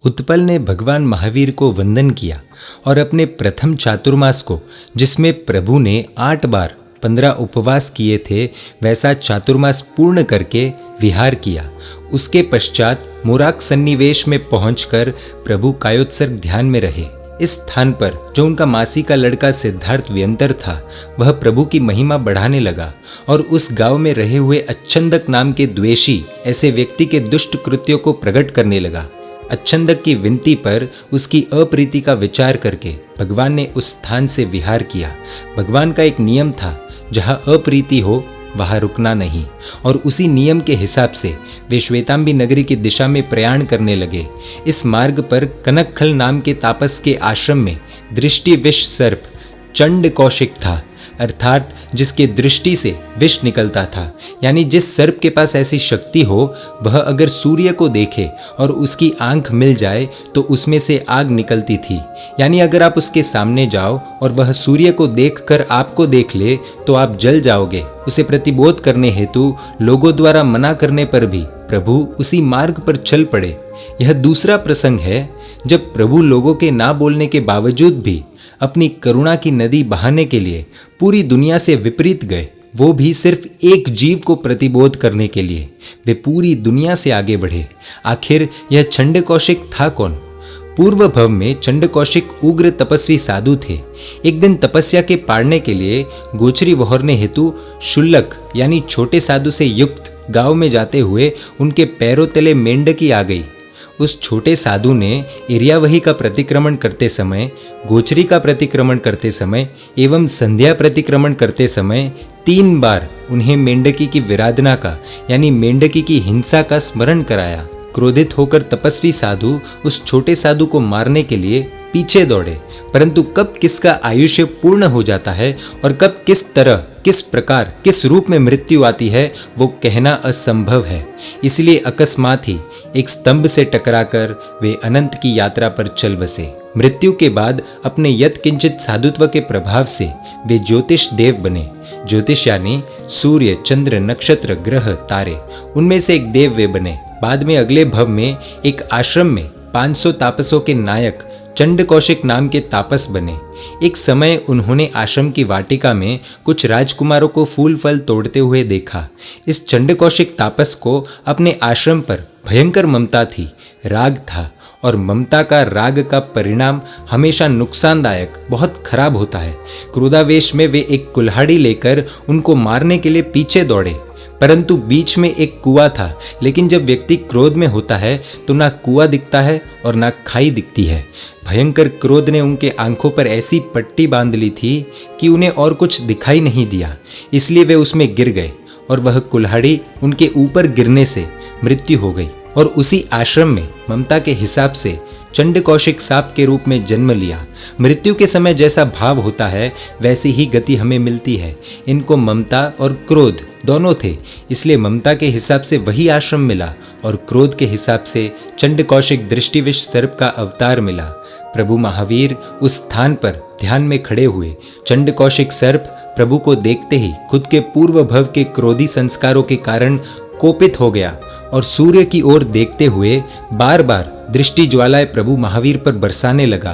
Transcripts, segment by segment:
उत्पल ने भगवान महावीर को वंदन किया और अपने प्रथम चातुर्मास को, जिसमें प्रभु ने 8 बार 15 उपवास किए थे, वैसा चातुर्मास पूर्ण करके विहार किया। उसके पश्चात मोराक सन्निवेश में पहुंचकर प्रभु कायोत्सर्ग ध्यान में रहे। इस स्थान पर जो उनका मासी का लड़का सिद्धार्थ व्यंतर था, वह प्रभु की महिमा बढ़ाने लगा और उस गांव में रहे हुए अच्छंदक नाम के द्वेषी ऐसे व्यक्ति के दुष्ट कृत्यों को प्रकट करने लगा। अच्छंदक की विनती पर उसकी अप्रीति का विचार करके भगवान ने उस स्थान से विहार किया। भगवान का एक नियम था, जहाँ अप्रीति हो वहाँ रुकना नहीं, और उसी नियम के हिसाब से वे श्वेतांबी नगरी की दिशा में प्रयाण करने लगे। इस मार्ग पर कनकखल नाम के तापस के आश्रम में दृष्टि विष सर्प चंड कौशिक था, अर्थात जिसके दृष्टि से विष निकलता था। यानी जिस सर्प के पास ऐसी शक्ति हो, वह अगर सूर्य को देखे और उसकी आंख मिल जाए तो उसमें से आग निकलती थी। यानी अगर आप उसके सामने जाओ और वह सूर्य को देखकर आपको देख ले तो आप जल जाओगे। उसे प्रतिबोध करने हेतु लोगों द्वारा मना करने पर भी प्रभु उसी मार्ग पर चल पड़े। यह दूसरा प्रसंग है जब प्रभु लोगों के ना बोलने के बावजूद भी अपनी करुणा की नदी बहाने के लिए पूरी दुनिया से विपरीत गए, वो भी सिर्फ एक जीव को प्रतिबोध करने के लिए। वे पूरी दुनिया से आगे बढ़े। आखिर यह चंड कौशिक था कौन? पूर्व भव में चंड कौशिक उग्र तपस्वी साधु थे। एक दिन तपस्या के पाड़ने के लिए गोचरी वहोरने हेतु शुल्लक यानी छोटे साधु से युक्त गांव में जाते हुए उनके पैरों तले मेंढकी आ गई। उस छोटे साधु ने इरियावही का प्रतिक्रमण करते समय, गोचरी का प्रतिक्रमण करते समय एवं संध्या प्रतिक्रमण करते समय 3 बार उन्हें मेंढकी की विराधना का यानी मेंढकी की हिंसा का स्मरण कराया। क्रोधित होकर तपस्वी साधु उस छोटे साधु को मारने के लिए पीछे दौड़े, परंतु कब किसका आयुष्य पूर्ण हो जाता है और कब किस तरह, किस प्रकार, किस रूप में मृत्यु आती है, वो कहना असंभव है। इसलिए अकस्मात ही एक स्तंभ से टकराकर वे अनंत की यात्रा पर चल बसे। मृत्यु के बाद अपने यत किंचित साधुत्व के प्रभाव से वे ज्योतिष देव बने। ज्योतिष यानी सूर्य, चंद्र, नक्षत्र, ग्रह, तारे, उनमें से एक देव वे बने। बाद में अगले भव में एक आश्रम में 500 तापसों के नायक चंड कौशिक नाम के तापस बने। एक समय उन्होंने आश्रम की वाटिका में कुछ राजकुमारों को फूल फल तोड़ते हुए देखा। इस चंड कौशिक तापस को अपने आश्रम पर भयंकर ममता थी, राग था, और ममता का, राग का परिणाम हमेशा नुकसानदायक, बहुत खराब होता है। क्रोधावेश में वे एक कुल्हाड़ी लेकर उनको मारने के लिए पीछे दौड़े, परंतु बीच में एक कुआं था। लेकिन जब व्यक्ति क्रोध में होता है तो ना कुआं दिखता है और ना खाई दिखती है। भयंकर क्रोध ने उनके आंखों पर ऐसी पट्टी बांध ली थी कि उन्हें और कुछ दिखाई नहीं दिया। इसलिए वे उसमें गिर गए और वह कुल्हाड़ी उनके ऊपर गिरने से मृत्यु हो गई। और उसी आश्रम में ममता के हिसाब से चंड कौशिक सांप के रूप में जन्म लिया। मृत्यु के समय जैसा भाव होता है वैसी ही गति हमें मिलती है। इनको ममता और क्रोध दोनों थे, इसलिए ममता के हिसाब से वही आश्रम मिला और क्रोध के हिसाब से चंड कौशिक दृष्टिविष सर्प का अवतार मिला। प्रभु महावीर उस स्थान पर ध्यान में खड़े हुए। चंड कौशिक सर्प प्रभु को देखते ही खुद के पूर्व भव के क्रोधी संस्कारों के कारण कोपित हो गया और सूर्य की ओर देखते हुए बार बार दृष्टि ज्वालाएं प्रभु महावीर पर बरसाने लगा।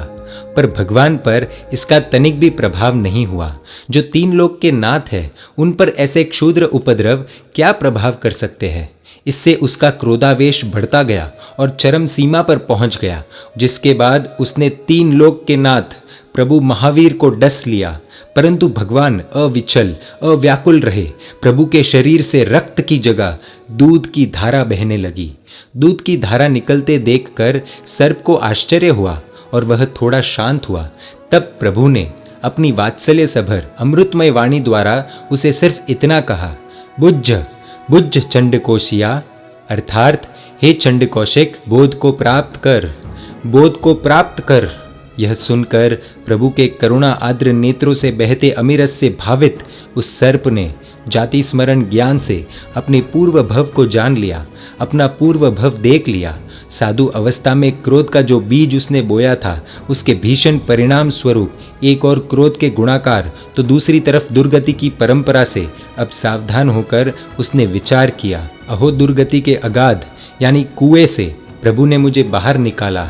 पर भगवान पर इसका तनिक भी प्रभाव नहीं हुआ। जो 3 लोक के नाथ है, उन पर ऐसे क्षुद्र उपद्रव क्या प्रभाव कर सकते हैं? इससे उसका क्रोधावेश बढ़ता गया और चरम सीमा पर पहुंच गया, जिसके बाद उसने 3 लोक के नाथ प्रभु महावीर को डस लिया। परंतु भगवान अविचल, अव्याकुल रहे। प्रभु के शरीर से रक्त की जगह दूध की धारा बहने लगी। दूध की धारा निकलते देखकर सर्प को आश्चर्य हुआ और वह थोड़ा शांत हुआ। तब प्रभु ने अपनी वात्सल्य सभर अमृतमय वाणी द्वारा उसे सिर्फ इतना कहा, बुझ बुझ चंडकोशिया, अर्थात हे चंड कौशिक, बोध को प्राप्त कर, बोध को प्राप्त कर। यह सुनकर प्रभु के करुणा आर्द्र नेत्रों से बहते अमीरस से भावित उस सर्प ने जाति स्मरण ज्ञान से अपने पूर्व भव को जान लिया, अपना पूर्व भव देख लिया। साधु अवस्था में क्रोध का जो बीज उसने बोया था, उसके भीषण परिणाम स्वरूप एक और क्रोध के गुणाकार तो दूसरी तरफ दुर्गति की परंपरा से अब सावधान होकर उसने विचार किया। अहो दुर्गति के अगाध यानी कुएं से प्रभु ने मुझे बाहर निकाला।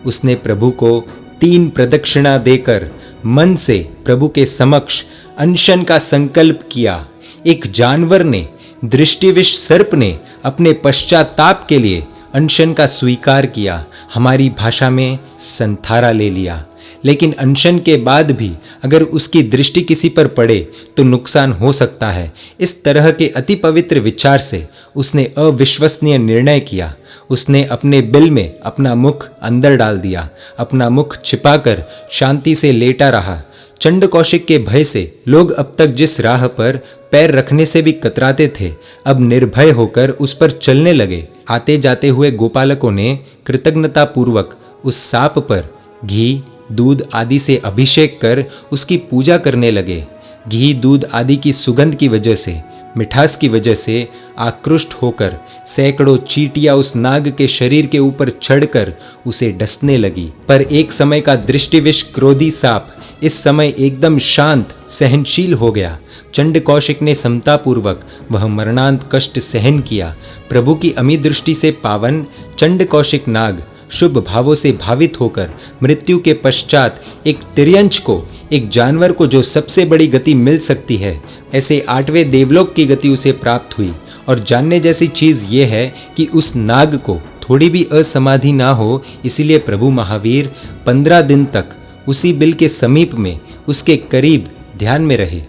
उसने प्रभु को 3 प्रदक्षिणा देकर मन से प्रभु के समक्ष अनशन का संकल्प किया। एक जानवर ने, दृष्टिविष सर्प ने अपने पश्चाताप के लिए अनशन का स्वीकार किया, हमारी भाषा में संथारा ले लिया। लेकिन अनशन के बाद भी अगर उसकी दृष्टि किसी पर पड़े तो नुकसान हो सकता है। इस तरह के अति पवित्र विचार से उसने अविश्वसनीय निर्णय किया। उसने अपने बिल में अपना मुख अंदर डाल दिया, अपना मुख छिपाकर शांति से लेटा रहा। चंड कौशिक के भय से लोग अब तक जिस राह पर पैर रखने से भी कतराते थे, अब निर्भय होकर उस पर चलने लगे। आते जाते हुए गोपालकों ने कृतज्ञता पूर्वक उस सांप पर घी, दूध आदि से अभिषेक कर उसकी पूजा करने लगे। घी, दूध आदि की सुगंध की वजह से, मिठास की वजह से आकृष्ट होकर सैकड़ों चींटियां उस नाग के शरीर के ऊपर चढ़कर उसे डसने लगी। पर एक समय का दृष्टिविष क्रोधी सांप इस समय एकदम शांत, सहनशील हो गया। चंड कौशिक ने समतापूर्वक वह मरणांत कष्ट सहन किया। प्रभु की अमी दृष्टि से पावन चंड कौशिक नाग शुभ भावों से भावित होकर मृत्यु के पश्चात एक तिर्यंच को, एक जानवर को जो सबसे बड़ी गति मिल सकती है, ऐसे 8वें देवलोक की गति उसे प्राप्त हुई। और जानने जैसी चीज ये है कि उस नाग को थोड़ी भी असमाधि ना हो, इसीलिए प्रभु महावीर 15 दिन तक उसी बिल के समीप में, उसके करीब ध्यान में रहे।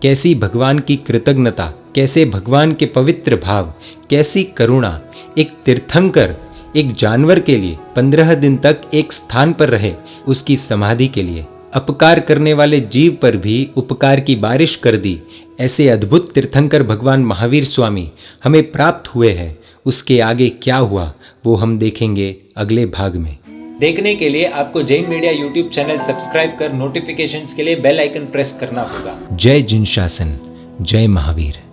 कैसी भगवान की कृतज्ञता, कैसे भगवान के पवित्र भाव, कैसी करुणा। एक तीर्थंकर एक जानवर के लिए 15 दिन तक एक स्थान पर रहे, उसकी समाधि के लिए। अपकार करने वाले जीव पर भी उपकार की बारिश कर दी। ऐसे अद्भुत तीर्थंकर भगवान महावीर स्वामी हमें प्राप्त हुए हैं। उसके आगे क्या हुआ वो हम देखेंगे अगले भाग में। देखने के लिए आपको Jain media YouTube channel subscribe कर नोटिफिकेशंस के लिए बेल आइकन प्रेस करना होगा। जय जिन शासन, जय महावीर।